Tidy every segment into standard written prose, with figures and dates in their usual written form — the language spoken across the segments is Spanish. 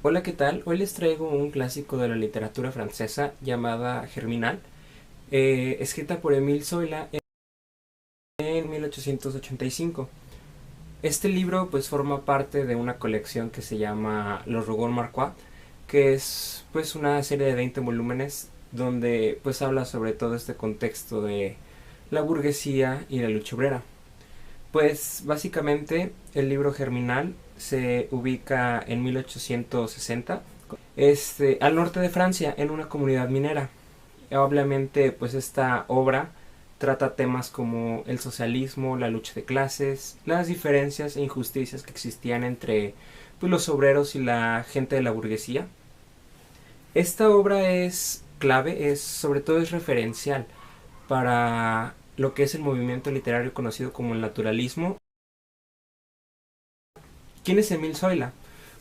Hola, ¿qué tal? Hoy les traigo un clásico de la literatura francesa llamada Germinal, escrita por Émile Zola en 1885. Este libro pues forma parte de una colección que se llama Los Rougon Marquois, que es pues una serie de 20 volúmenes donde pues habla sobre todo este contexto de la burguesía y la lucha obrera. Pues básicamente el libro Germinal se ubica en 1860, al norte de Francia, en una comunidad minera. Obviamente, pues esta obra trata temas como el socialismo, la lucha de clases, las diferencias e injusticias que existían entre pues, los obreros y la gente de la burguesía. Esta obra es clave, sobre todo es referencial para lo que es el movimiento literario conocido como el naturalismo. ¿Quién es Émile Zola?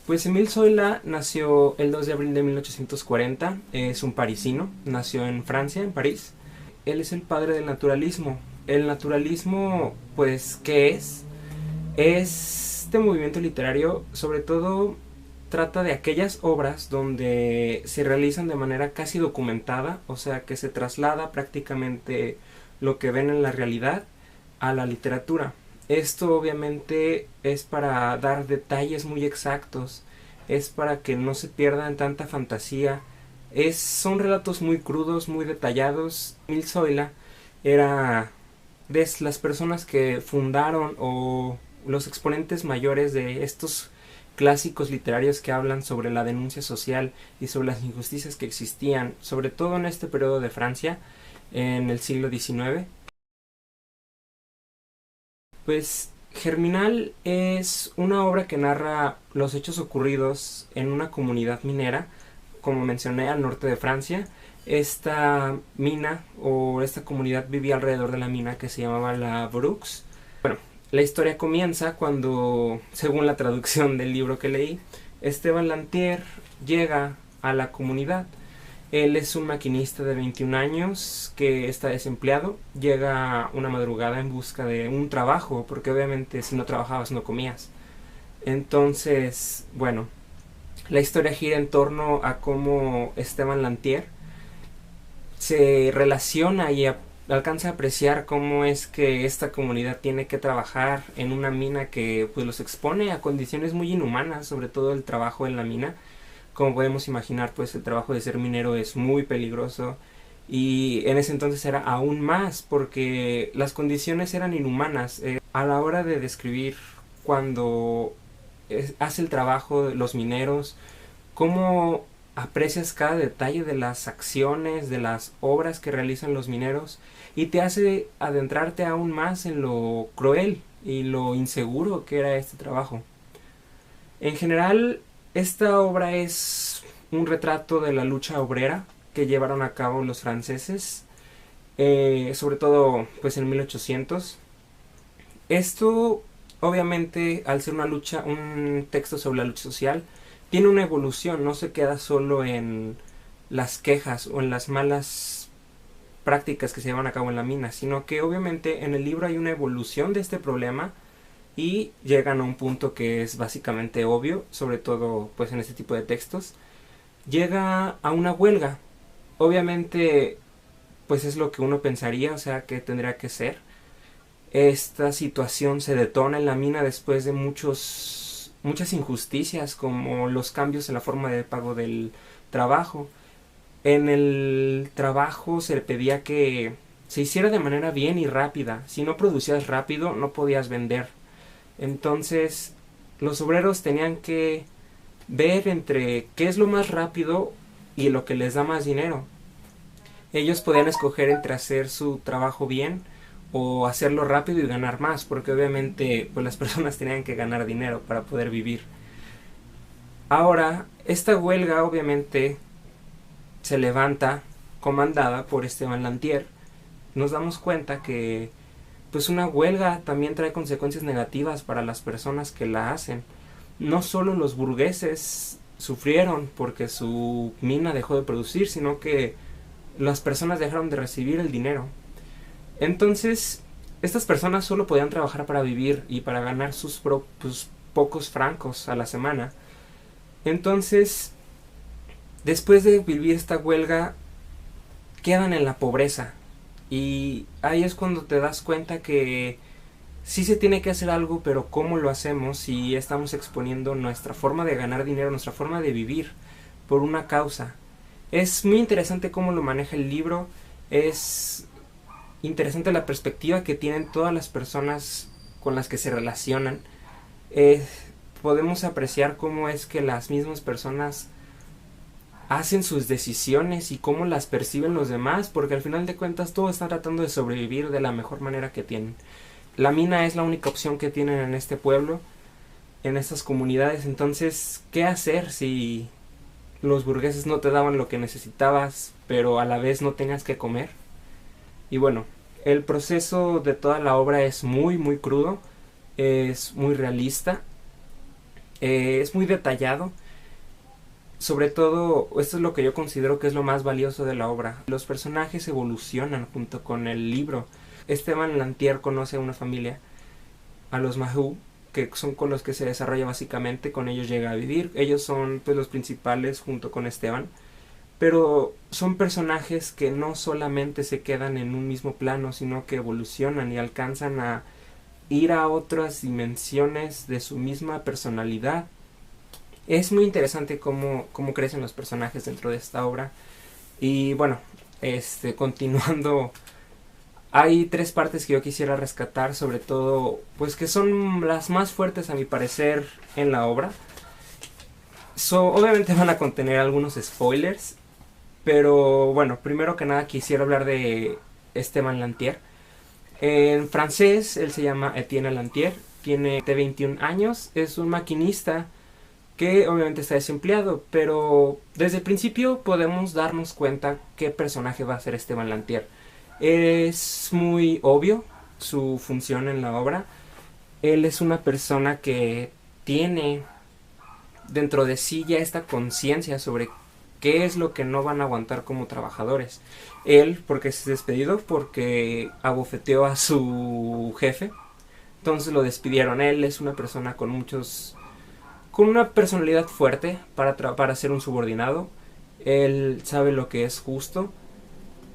Pues Émile Zola nació el 2 de abril de 1840, es un parisino, nació en Francia, en París. Él es el padre del naturalismo. El naturalismo, pues, ¿qué es? Este movimiento literario, sobre todo, trata de aquellas obras donde se realizan de manera casi documentada, o sea, que se traslada prácticamente lo que ven en la realidad a la literatura. Esto obviamente es para dar detalles muy exactos, es para que no se pierda en tanta fantasía. Son relatos muy crudos, muy detallados. Emil Zoila era de las personas que fundaron o los exponentes mayores de estos clásicos literarios que hablan sobre la denuncia social y sobre las injusticias que existían, sobre todo en este periodo de Francia, en el siglo XIX. Pues Germinal es una obra que narra los hechos ocurridos en una comunidad minera, como mencioné, al norte de Francia. Esta mina o esta comunidad vivía alrededor de la mina que se llamaba la Brux. Bueno, la historia comienza cuando, según la traducción del libro que leí, Esteban Lantier llega a la comunidad. Él es un maquinista de 21 años que está desempleado. Llega una madrugada en busca de un trabajo, porque obviamente si no trabajabas no comías. Entonces, bueno, la historia gira en torno a cómo Esteban Lantier se relaciona y alcanza a apreciar cómo es que esta comunidad tiene que trabajar en una mina que pues los expone a condiciones muy inhumanas, sobre todo el trabajo en la mina. Como podemos imaginar, pues el trabajo de ser minero es muy peligroso y en ese entonces era aún más porque las condiciones eran inhumanas. A la hora de describir cuando hace el trabajo de los mineros, cómo aprecias cada detalle de las acciones, de las obras que realizan los mineros y te hace adentrarte aún más en lo cruel y lo inseguro que era este trabajo. En general, esta obra es un retrato de la lucha obrera que llevaron a cabo los franceses, sobre todo pues en 1800. Esto, obviamente, al ser una lucha, un texto sobre la lucha social, tiene una evolución, no se queda solo en las quejas o en las malas prácticas que se llevan a cabo en la mina, sino que obviamente en el libro hay una evolución de este problema y llegan a un punto que es básicamente obvio, sobre todo pues en este tipo de textos. Llega a una huelga. Obviamente pues es lo que uno pensaría, o sea, que tendría que ser. Esta situación se detona en la mina después de muchas injusticias como los cambios en la forma de pago del trabajo. En el trabajo se le pedía que se hiciera de manera bien y rápida. Si no producías rápido no podías vender. Entonces los obreros tenían que ver entre qué es lo más rápido y lo que les da más dinero. Ellos podían escoger entre hacer su trabajo bien o hacerlo rápido y ganar más, porque obviamente pues las personas tenían que ganar dinero para poder vivir. Ahora, esta huelga obviamente se levanta comandada por Esteban Lantier. Nos damos cuenta que pues una huelga también trae consecuencias negativas para las personas que la hacen. No solo los burgueses sufrieron porque su mina dejó de producir, sino que las personas dejaron de recibir el dinero. Entonces, estas personas solo podían trabajar para vivir y para ganar sus pocos francos a la semana. Entonces, después de vivir esta huelga, quedan en la pobreza. Y ahí es cuando te das cuenta que sí se tiene que hacer algo, pero ¿cómo lo hacemos si estamos exponiendo nuestra forma de ganar dinero, nuestra forma de vivir por una causa? Es muy interesante cómo lo maneja el libro, es interesante la perspectiva que tienen todas las personas con las que se relacionan. Eh, Podemos apreciar cómo es que las mismas personas hacen sus decisiones y cómo las perciben los demás, porque al final de cuentas todos están tratando de sobrevivir de la mejor manera que tienen. La mina es la única opción que tienen en este pueblo, en estas comunidades. Entonces, ¿qué hacer si los burgueses no te daban lo que necesitabas, pero a la vez no tengas que comer? Y bueno, el proceso de toda la obra es muy muy crudo, es muy realista, es muy detallado. Sobre todo, esto es lo que yo considero que es lo más valioso de la obra. Los personajes evolucionan junto con el libro. Esteban Lantier conoce a una familia, a los Mahou, que son con los que se desarrolla básicamente, con ellos llega a vivir. Ellos son pues los principales junto con Esteban, pero son personajes que no solamente se quedan en un mismo plano, sino que evolucionan y alcanzan a ir a otras dimensiones de su misma personalidad. Es muy interesante cómo crecen los personajes dentro de esta obra. Y bueno, continuando, hay tres partes que yo quisiera rescatar, sobre todo, pues que son las más fuertes a mi parecer en la obra. Obviamente van a contener algunos spoilers, pero bueno, primero que nada quisiera hablar de Esteban Lantier. En francés él se llama Etienne Lantier, tiene 21 años, es un maquinista que obviamente está desempleado, pero desde el principio podemos darnos cuenta qué personaje va a ser Esteban Lantier. Es muy obvio su función en la obra. Él es una persona que tiene dentro de sí ya esta conciencia sobre qué es lo que no van a aguantar como trabajadores. Él, porque es despedido, porque abofeteó a su jefe, entonces lo despidieron. Él es una persona con una personalidad fuerte para ser un subordinado. Él sabe lo que es justo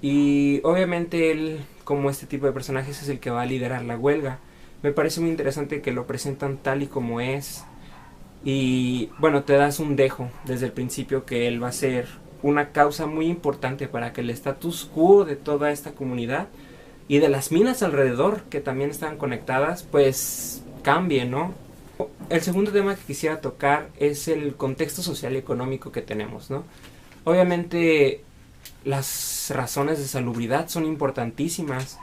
y obviamente él, como este tipo de personajes, es el que va a liderar la huelga. Me parece muy interesante que lo presentan tal y como es. Y bueno, te das un dejo desde el principio que él va a ser una causa muy importante para que el status quo de toda esta comunidad y de las minas alrededor, que también están conectadas, pues cambie, ¿no? El segundo tema que quisiera tocar es el contexto social y económico que tenemos, ¿no? Obviamente las razones de salubridad son importantísimas.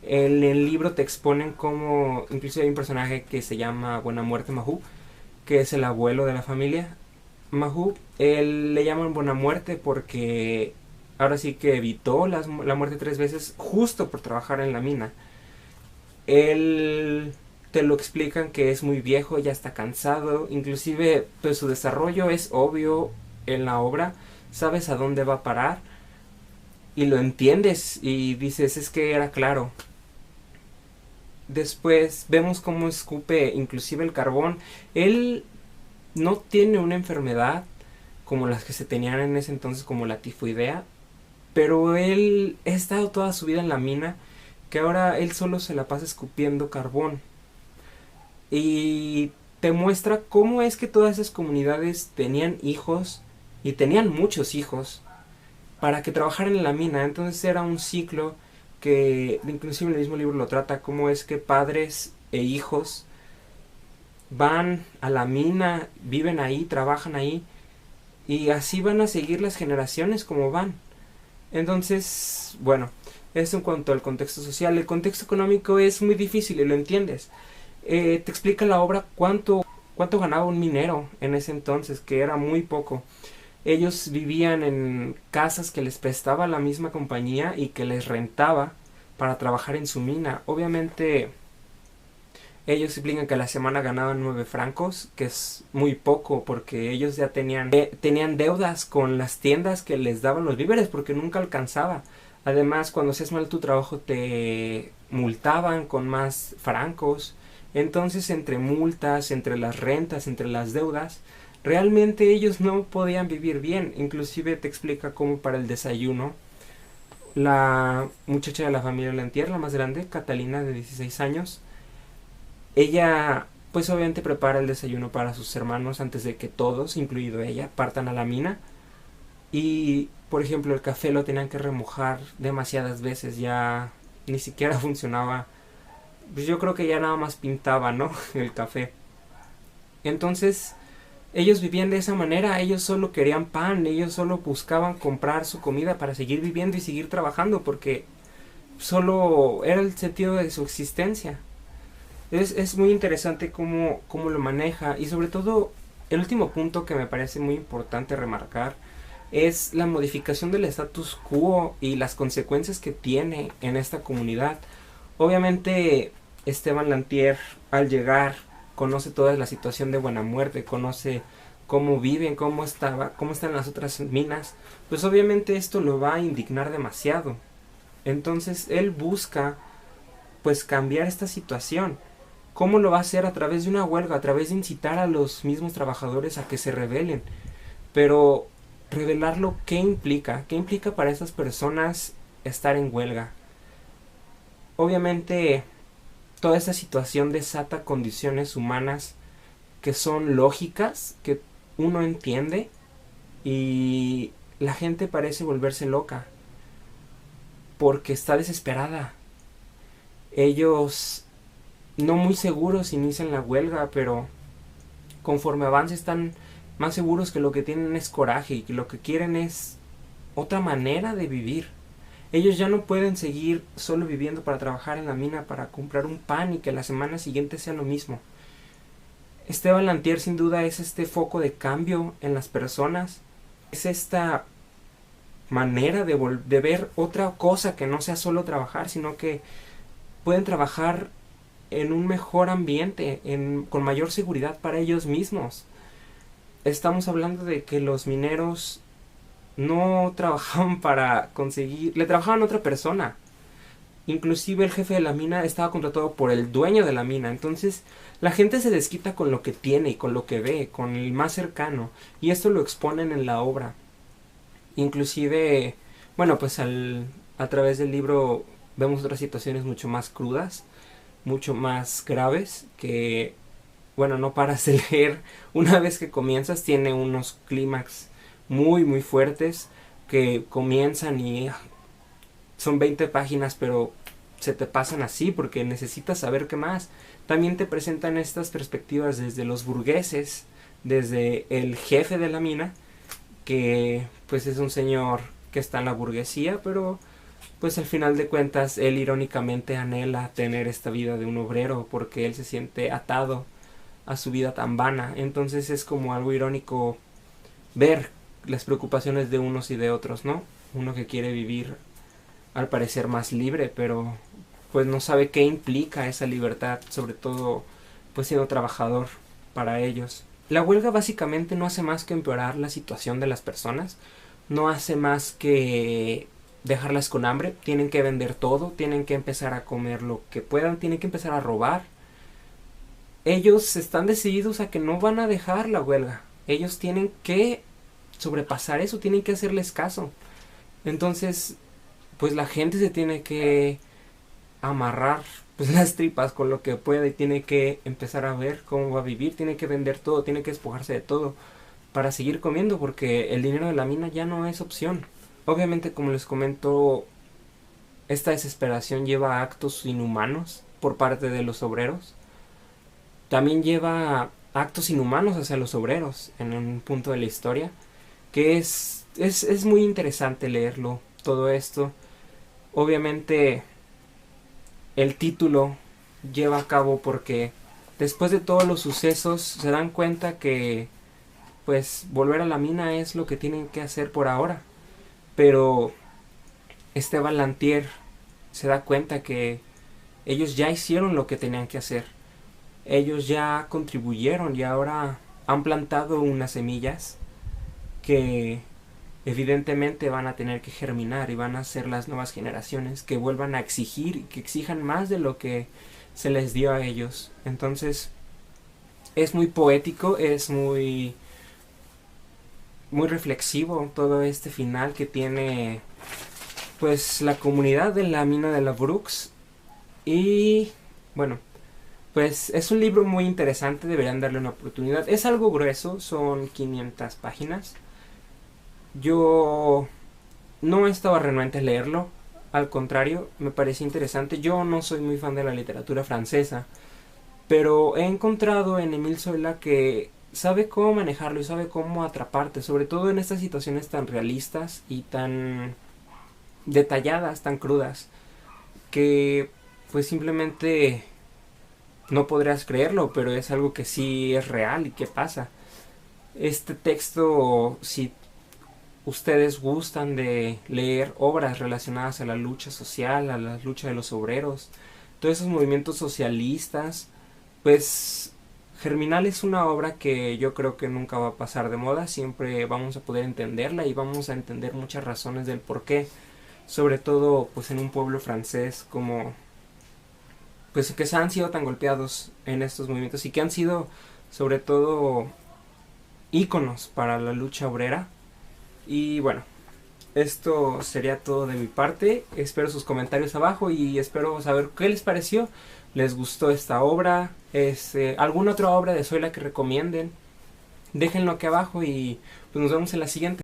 En el libro te exponen cómo incluso hay un personaje que se llama Buena Muerte Mahou, que es el abuelo de la familia. Mahou, él le llaman Buena Muerte porque ahora sí que evitó la muerte 3 veces justo por trabajar en la mina. Él te lo explican que es muy viejo, ya está cansado, inclusive pues su desarrollo es obvio en la obra, sabes a dónde va a parar y lo entiendes y dices es que era claro. Después vemos cómo escupe inclusive el carbón. Él no tiene una enfermedad como las que se tenían en ese entonces, como la tifoidea, pero él ha estado toda su vida en la mina, que ahora él solo se la pasa escupiendo carbón. Y te muestra cómo es que todas esas comunidades tenían hijos, y tenían muchos hijos, para que trabajaran en la mina. Entonces era un ciclo que inclusive en el mismo libro lo trata, cómo es que padres e hijos van a la mina, viven ahí, trabajan ahí, y así van a seguir las generaciones como van. Entonces, bueno, eso en cuanto al contexto social. El contexto económico es muy difícil y lo entiendes. Te explica la obra cuánto ganaba un minero en ese entonces, que era muy poco. Ellos vivían en casas que les prestaba la misma compañía y que les rentaba para trabajar en su mina. Obviamente ellos explican que a la semana ganaban 9 francos, que es muy poco porque ellos ya tenían deudas con las tiendas que les daban los víveres porque nunca alcanzaba. Además, cuando hacías mal tu trabajo te multaban con más francos. Entonces, entre multas, entre las rentas, entre las deudas, realmente ellos no podían vivir bien. Inclusive te explica cómo para el desayuno la muchacha de la familia Lantier, la más grande, Catalina, de 16 años, ella pues obviamente prepara el desayuno para sus hermanos antes de que todos, incluido ella, partan a la mina. Y por ejemplo el café lo tenían que remojar demasiadas veces, ya ni siquiera funcionaba. Pues yo creo que ya nada más pintaba, ¿no? El café. Entonces ellos vivían de esa manera, ellos solo querían pan, ellos solo buscaban comprar su comida para seguir viviendo y seguir trabajando, porque solo era el sentido de su existencia. Es muy interesante cómo lo maneja, y sobre todo el último punto que me parece muy importante remarcar es la modificación del status quo y las consecuencias que tiene en esta comunidad. Obviamente Esteban Lantier, al llegar, conoce toda la situación de Buena Muerte, conoce cómo viven, cómo están las otras minas. Pues obviamente esto lo va a indignar demasiado. Entonces él busca pues cambiar esta situación. ¿Cómo lo va a hacer? A través de una huelga, a través de incitar a los mismos trabajadores a que se rebelen. Pero revelarlo, ¿qué implica? ¿Qué implica para esas personas estar en huelga? Obviamente toda esta situación desata condiciones humanas que son lógicas, que uno entiende, y la gente parece volverse loca porque está desesperada. Ellos no muy seguros inician la huelga, pero conforme avance están más seguros que lo que tienen es coraje y que lo que quieren es otra manera de vivir. Ellos ya no pueden seguir solo viviendo para trabajar en la mina, para comprar un pan y que la semana siguiente sea lo mismo. Esteban Lantier sin duda es este foco de cambio en las personas. Es esta manera de ver otra cosa que no sea solo trabajar, sino que pueden trabajar en un mejor ambiente, con mayor seguridad para ellos mismos. Estamos hablando de que los mineros no trabajaban para conseguir, le trabajaban a otra persona. Inclusive el jefe de la mina estaba contratado por el dueño de la mina. Entonces la gente se desquita con lo que tiene y con lo que ve, con el más cercano. Y esto lo exponen en la obra. Inclusive, bueno, pues a través del libro vemos otras situaciones mucho más crudas, mucho más graves, que, bueno, no paras de leer. Una vez que comienzas tiene unos clímax muy muy fuertes que comienzan y son 20 páginas, pero se te pasan así porque necesitas saber qué más. También te presentan estas perspectivas desde los burgueses, desde el jefe de la mina, que pues es un señor que está en la burguesía, pero pues al final de cuentas él irónicamente anhela tener esta vida de un obrero porque él se siente atado a su vida tan vana. Entonces es como algo irónico ver las preocupaciones de unos y de otros, ¿no? Uno que quiere vivir al parecer más libre, pero pues no sabe qué implica esa libertad, sobre todo pues siendo trabajador para ellos. La huelga básicamente no hace más que empeorar la situación de las personas, no hace más que dejarlas con hambre, tienen que vender todo, tienen que empezar a comer lo que puedan, tienen que empezar a robar. Ellos están decididos a que no van a dejar la huelga, ellos tienen que sobrepasar eso, tienen que hacerles caso. Entonces pues la gente se tiene que amarrar pues las tripas con lo que pueda y tiene que empezar a ver cómo va a vivir, tiene que vender todo, tiene que despojarse de todo para seguir comiendo porque el dinero de la mina ya no es opción. Obviamente, como les comento, esta desesperación lleva a actos inhumanos por parte de los obreros. También lleva a actos inhumanos hacia los obreros en un punto de la historia que es muy interesante leerlo, todo esto. Obviamente el título lleva a cabo porque después de todos los sucesos se dan cuenta que pues volver a la mina es lo que tienen que hacer por ahora, pero Esteban Lantier se da cuenta que ellos ya hicieron lo que tenían que hacer, ellos ya contribuyeron y ahora han plantado unas semillas que evidentemente van a tener que germinar y van a ser las nuevas generaciones que vuelvan a exigir y que exijan más de lo que se les dio a ellos. Entonces es muy poético, es muy muy reflexivo todo este final que tiene pues la comunidad de la mina de la Brooks. Y bueno, pues es un libro muy interesante, deberían darle una oportunidad. Es algo grueso, son 500 páginas. Yo no estaba renuente a leerlo, al contrario, me parecía interesante. Yo no soy muy fan de la literatura francesa, pero he encontrado en Emile Zola que sabe cómo manejarlo y sabe cómo atraparte, sobre todo en estas situaciones tan realistas y tan detalladas, tan crudas, que pues simplemente no podrías creerlo, pero es algo que sí es real y que pasa. Este texto, si ustedes gustan de leer obras relacionadas a la lucha social, a la lucha de los obreros, todos esos movimientos socialistas, pues Germinal es una obra que yo creo que nunca va a pasar de moda, siempre vamos a poder entenderla y vamos a entender muchas razones del por qué, sobre todo pues en un pueblo francés como pues que se han sido tan golpeados en estos movimientos y que han sido sobre todo íconos para la lucha obrera. Y bueno, esto sería todo de mi parte. Espero sus comentarios abajo y espero saber qué les pareció. ¿Les gustó esta obra? ¿Alguna otra obra de Zoila que recomienden? Déjenlo aquí abajo y pues nos vemos en la siguiente.